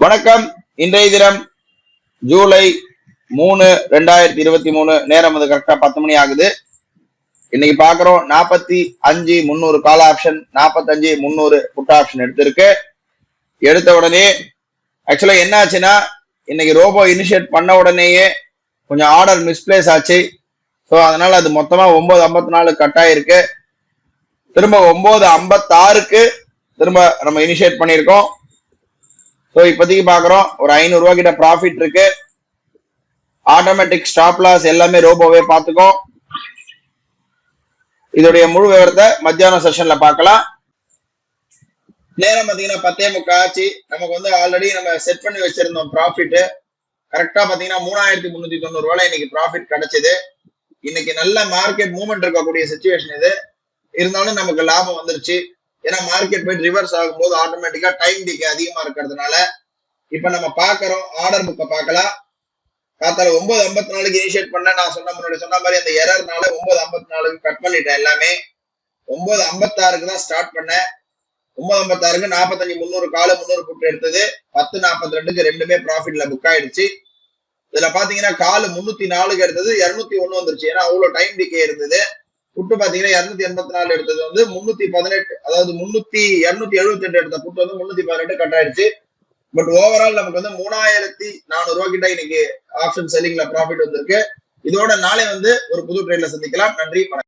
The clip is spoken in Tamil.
வணக்கம். இன்றைய தினம் ஜூலை 3, 2023. நேரம் வந்து கரெக்டா 10 மணி ஆகுது. இன்னைக்கு பாக்குறோம் 45,300 கால் ஆப்ஷன், 45,300 புட் ஆப்ஷன் எடுத்திருக்கு. எடுத்த உடனே ஆக்சுவலா என்ன ஆச்சுன்னா, இன்னைக்கு ரோபோ இனிஷியேட் பண்ண உடனேயே கொஞ்சம் ஆர்டர் மிஸ்பிளேஸ் ஆச்சு. ஸோ அதனால அது மொத்தமா 9:54 கட் ஆயிருக்கு. திரும்ப 9:56க்கு திரும்ப நம்ம இனிஷியேட் பண்ணியிருக்கோம். ஸோ இப்போதைக்கு பாக்குறோம் ஒரு 500 ரூபாய் கிட்ட ப்ராஃபிட் இருக்கு. ஆட்டோமேட்டிக் ஸ்டாப் லாஸ் எல்லாமே ரோபோவே பார்த்துக்கும். இதோடைய முழு விவரத்தை மத்தியானம் செஷன்ல பார்க்கலாம். நேரம் பாத்தீங்கன்னா 10:45 ஆச்சு. நமக்கு வந்து ஆல்ரெடி நம்ம செட் பண்ணி வச்சிருந்தோம் ப்ராஃபிட். கரெக்டா பாத்தீங்கன்னா 3,390 ரூபாய் இன்னைக்கு ப்ராஃபிட் கிடைச்சது. இன்னைக்கு நல்ல மார்க்கெட் மூவ்மெண்ட் இருக்கக்கூடிய சிச்சுவேஷன் இது. இருந்தாலும் நமக்கு லாபம் வந்துருச்சு. ஏன்னா மார்க்கெட் போயிட்டு ரிவர்ஸ் ஆகும்போது ஆட்டோமேட்டிக்கா டைம் டிகே அதிகமா இருக்கிறதுனால இப்ப நம்ம பாக்குறோம். ஆர்டர் புக்கை பார்க்கலாம். காத்தால 9:54 இனிஷியேட் பண்ண நான் முன்னாடி சொன்ன மாதிரி அந்த எரர்னால 9:54 கட் பண்ணிட்டேன் எல்லாமே. 9:56 தான் ஸ்டார்ட் பண்ணேன். 9:56 45,300 கால 300 புட் எடுத்தது. 10:42 ரெண்டுமே ப்ராஃபிட்ல புக் ஆயிடுச்சு. இதுல பாத்தீங்கன்னா கால் 304 எடுத்தது 201 வந்துருச்சு. ஏன்னா அவ்வளவு டைம் டிகே இருந்தது. புட்டு பாத்தீங்கன்னா 284 எடுத்தது வந்து 318, அதாவது 278 எடுத்த புட்டு வந்து 318 கட் ஆயிடுச்சு. பட் ஓவரால் நமக்கு வந்து 3,400 ரூபாய் கிட்ட இன்னைக்கு ஆப்ஷன் செல்லிங்ல ப்ராஃபிட் வந்திருக்கு. இதோட நாளை வந்து ஒரு புது ட்ரேட்ல சந்திக்கலாம். நன்றி.